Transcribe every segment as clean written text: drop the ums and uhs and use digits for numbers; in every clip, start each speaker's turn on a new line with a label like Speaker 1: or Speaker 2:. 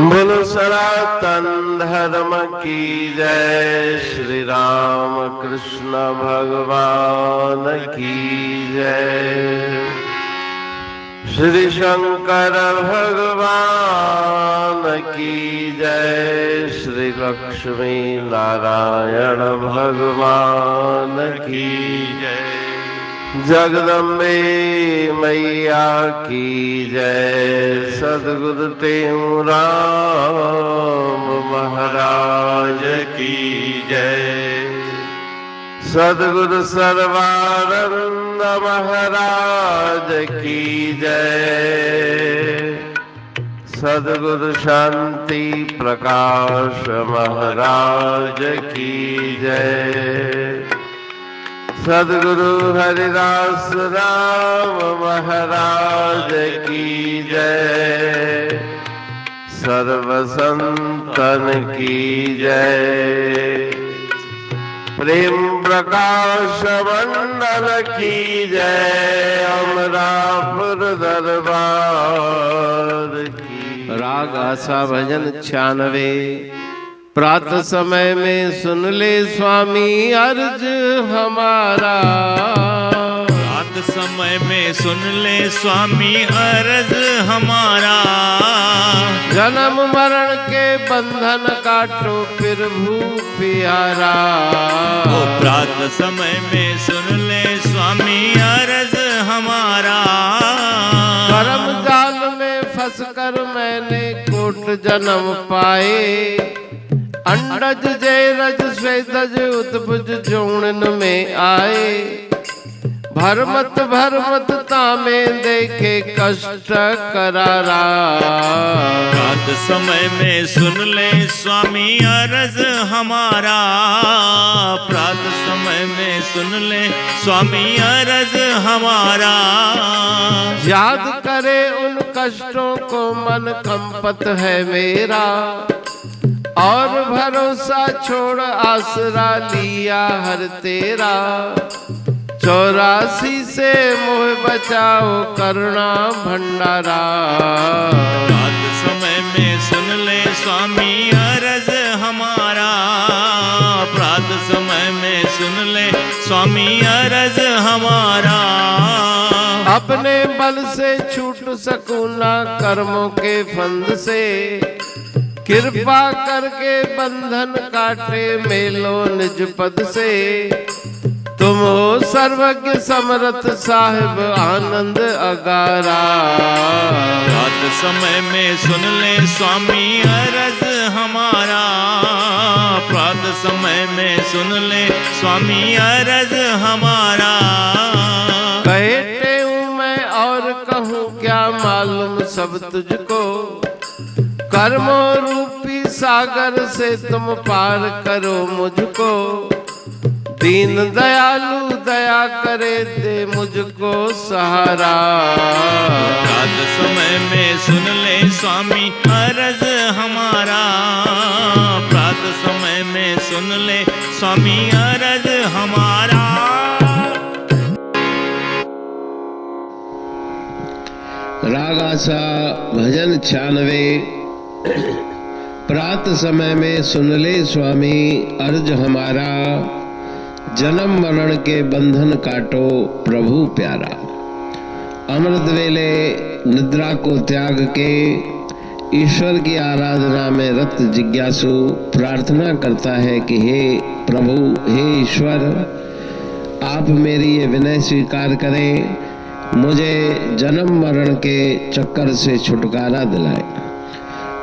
Speaker 1: बोलो सनातन धर्म की जय। श्री राम कृष्ण भगवान की जय। श्री शंकर भगवान की जय। श्री लक्ष्मी नारायण भगवान की जय। जगदम्बे मैया की जय। सद्गुरु राम महाराज की जय। सद्गुरु सर्वानंद महाराज की जय। सद्गुरु शांति प्रकाश महाराज की जय। सद्गुरु हरिदास राम महाराज की जय। सर्व संतन की जय। प्रेम प्रकाश मंडल की जय। अमरापुर दरबार की। राग आशा भजन 96। प्रातः समय में सुन ले स्वामी अर्ज हमारा।
Speaker 2: प्रातः समय में सुन ले स्वामी अर्ज हमारा।
Speaker 1: जन्म मरण के बंधन काटो प्रभु प्यारा।
Speaker 2: ओ प्रातः समय में सुन ले स्वामी अर्ज हमारा।
Speaker 1: कर्म जाल में फंसकर मैंने कोट जन्म पाए। अंडज जयरज स्वेदज उत्पुज जोड़न में आए। भरमत तामे देखे कष्ट करारा।
Speaker 2: रात समय में सुन ले स्वामी अर्ज हमारा। प्रात समय में सुन ले स्वामी अर्ज हमारा।
Speaker 1: याद करे उन कष्टों को मन कंपत है मेरा। और भरोसा छोड़ आसरा लिया हर तेरा। 84 से मोह बचाओ करुणा भंडारा।
Speaker 2: रात समय में सुन ले स्वामी अर्ज हमारा। प्रात समय में सुन ले स्वामी अर्ज हमारा।
Speaker 1: अपने बल से छूट सकूं ना कर्मों के फंद से। कृपा करके बंधन काटे मेलो निज पद से। तुम हो सर्वज्ञ समर्थ साहिब आनंद अगारा।
Speaker 2: रात समय में सुन ले स्वामी अर्ज हमारा। प्रात समय में सुन ले स्वामी अर्ज हमारा।
Speaker 1: कहते हूँ मैं और कहूँ क्या मालूम सब तुझको। कर्मों रूपी सागर से तुम पार करो मुझको। दीन दयालु दया करे दे मुझको सहारा।
Speaker 2: रात समय में सुन ले स्वामी अर्ज हमारा। प्रात समय में सुन ले स्वामी अर्ज हमारा।
Speaker 1: राग आशा भजन 96। प्रात समय में सुन ले स्वामी अर्ज हमारा। जन्म मरण के बंधन काटो प्रभु प्यारा। अमृत वेले निद्रा को त्याग के ईश्वर की आराधना में रत जिज्ञासु प्रार्थना करता है कि हे प्रभु, हे ईश्वर, आप मेरी ये विनय स्वीकार करें। मुझे जन्म मरण के चक्कर से छुटकारा दिलाए।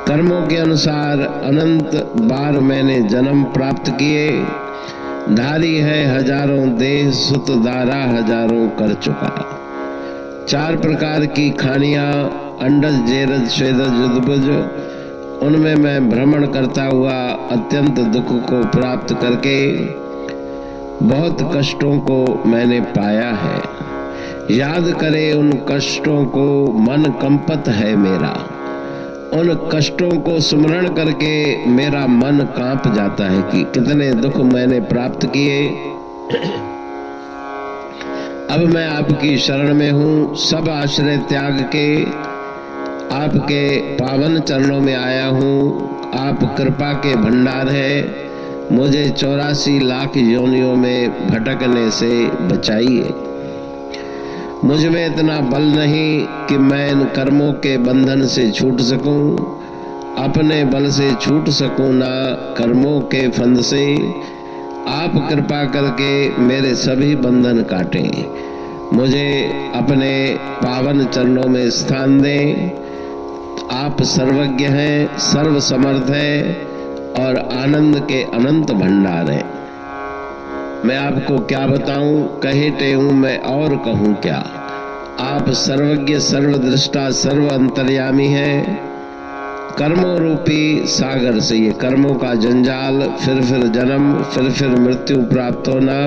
Speaker 1: कर्मों के अनुसार अनंत बार मैंने जन्म प्राप्त किए। धारी है हजारों देह, सुत दारा हजारों कर चुका। 4 प्रकार की खानियां अंडज जेरज स्वेदज उद्भुज, उनमें मैं भ्रमण करता हुआ अत्यंत दुख को प्राप्त करके बहुत कष्टों को मैंने पाया है। याद करे उन कष्टों को, मन कंपत है मेरा। उन कष्टों को स्मरण करके मेरा मन कांप जाता है कि कितने दुख मैंने प्राप्त किए। अब मैं आपकी शरण में हूँ। सब आश्रय त्याग के आपके पावन चरणों में आया हूँ। आप कृपा के भंडार है, मुझे 84 लाख योनियों में भटकने से बचाइए। मुझ में इतना बल नहीं कि मैं इन कर्मों के बंधन से छूट सकूं, अपने बल से छूट सकूं ना कर्मों के फंद से। आप कृपा करके मेरे सभी बंधन काटें, मुझे अपने पावन चरणों में स्थान दें। आप सर्वज्ञ हैं, सर्व समर्थ हैं और आनंद के अनंत भंडार हैं। मैं आपको क्या बताऊं, कहे हूं मैं और कहूं क्या। आप सर्वज्ञ, सर्वदृष्टा, सर्व अंतर्यामी हैं। कर्मों रूपी सागर से ये कर्मों का जंजाल, फिर जन्म, फिर मृत्यु प्राप्त होना,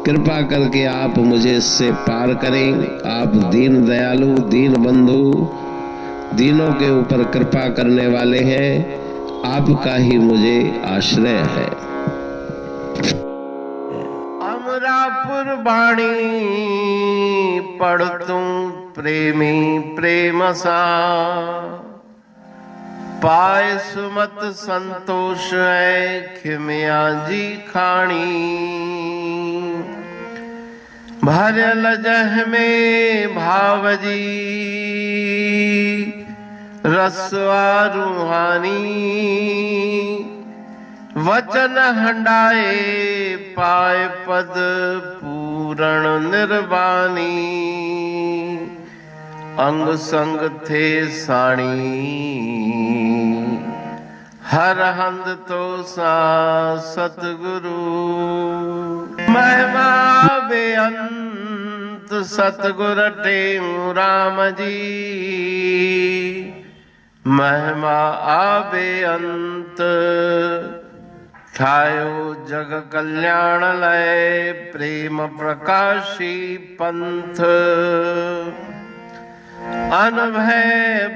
Speaker 1: कृपा करके आप मुझे इससे पार करें। आप दीन दयालु, दीन बंधु, दीनों के ऊपर कृपा करने वाले हैं। आपका ही मुझे आश्रय है। अमरापुर बाणी पढ़तूं प्रेमी प्रेम सा, पाए सुमत संतोष है खिमिया जी खाणी। भरल जह में भावजी रसवा रूहानी, वचन हंडाए पाए पद पूरण निर्वाणी। अंग संग थे साणी हर हंद तो सा सतगुरु। महिमा बेअंत सतगुर टेऊ राम जी, महिमा आबे अंत ठायो जग कल्याण लय प्रेम प्रकाशी पंथ। अनभय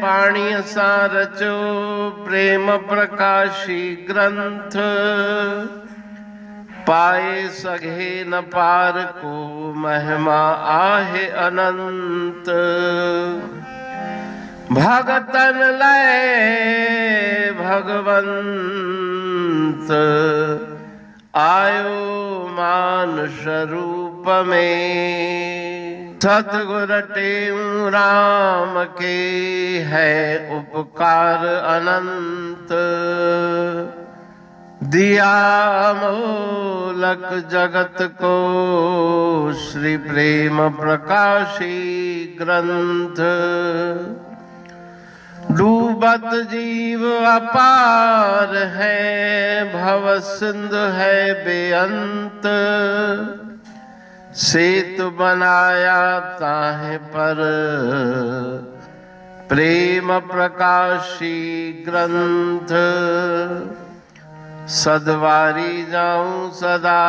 Speaker 1: बाणी सा रचो प्रेम प्रकाशी ग्रंथ। पाए सघे न पार को महिमा आहे अनंत। भगतन लय भगवंत आयो मानुष रूप में। सतगुर टेऊ राम के है उपकार अनंत। दिया मोलक जगत को श्री प्रेम प्रकाशी ग्रंथ। डूबत जीव अपार है, भव सिंधु है बेअंत। सेतु बनाया ताहे पर प्रेम प्रकाशी ग्रंथ। सदवारी जाऊं सदा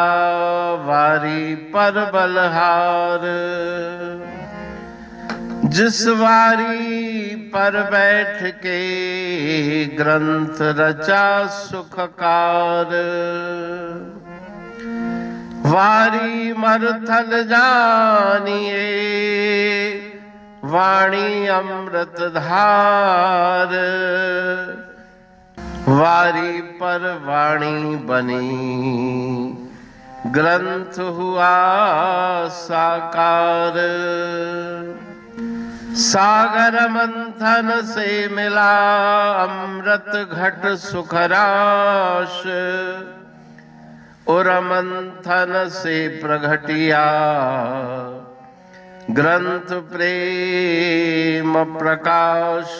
Speaker 1: वारी पर बलहार। जिस वारी पर बैठ के ग्रंथ रचा सुखकार। वारी मरथल जानिए वाणी अमृत धार। वारी पर वाणी बनी ग्रंथ हुआ साकार। सागर मंथन से मिला अमृत घट सुखराश। उर मंथन से प्रगटिया ग्रंथ प्रेम प्रकाश।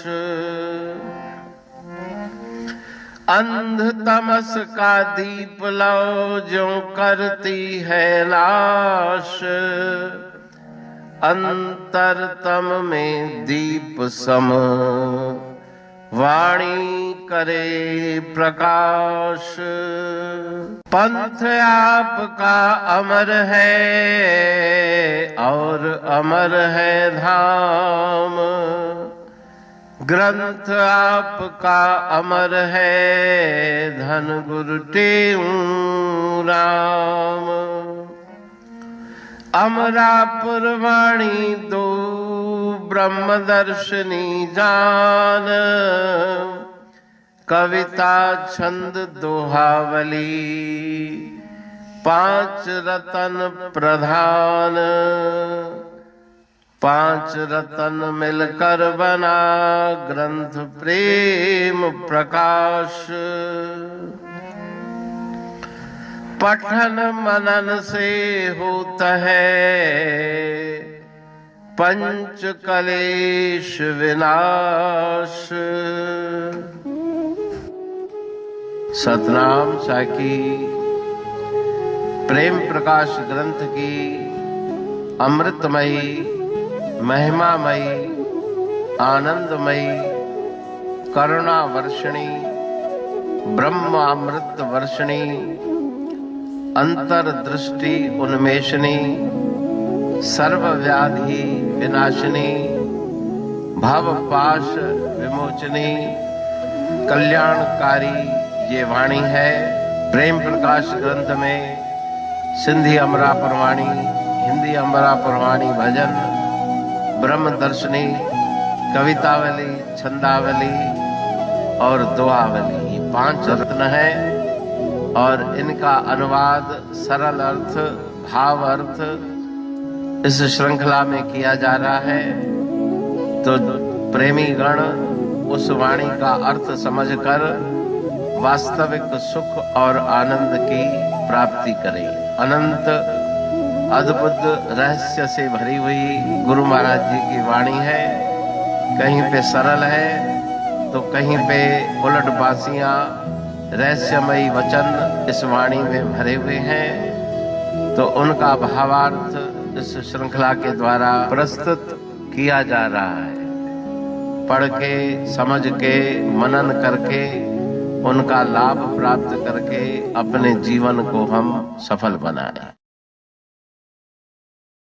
Speaker 1: अंध तमस का दीप लो जो करती है नाश। अंतरतम में दीप सम वाणी करे प्रकाश। पंथ आपका अमर है और अमर है धाम। ग्रंथ आपका अमर है धन गुरु टेऊ राम। अमरापुर वाणी दो ब्रह्मदर्शिनी जान, कविता छंद दोहावली, पांच रतन प्रधान, पांच रतन मिलकर बना ग्रंथ प्रेम प्रकाश। पठन मनन से होता है पंच कलेश विनाश। सतनाम साखी प्रेम प्रकाश ग्रंथ की अमृतमयी, महिमामयी, आनंदमयी, करुणा वर्षिणी, ब्रह्म अमृत वर्षिणी, अंतर्दृष्टि उन्मेषणी, सर्व व्याधि विनाशिनी, भव पाश विमोचनी, कल्याणकारी ये वाणी है। प्रेम प्रकाश ग्रंथ में सिंधी अमरा पुरवाणी, हिंदी अमरा पुरवाणी भजन, ब्रह्म दर्शनी, कवितावली, छंदावली और दुआवली, ये पांच रत्न है और इनका अनुवाद सरल अर्थ, भाव अर्थ इस श्रृंखला में किया जा रहा है। तो प्रेमी गण उस वाणी का अर्थ समझकर वास्तविक सुख और आनंद की प्राप्ति करें। अनंत अद्भुत रहस्य से भरी हुई गुरु महाराज जी की वाणी है। कहीं पे सरल है तो कहीं पे उलट बासियां, रहस्यमयी वचन इस वाणी में भरे हुए हैं। तो उनका भावार्थ इस श्रृंखला के द्वारा प्रस्तुत किया जा रहा है। पढ़ के, समझ के, मनन करके, उनका लाभ प्राप्त करके अपने जीवन को हम सफल बनाएं।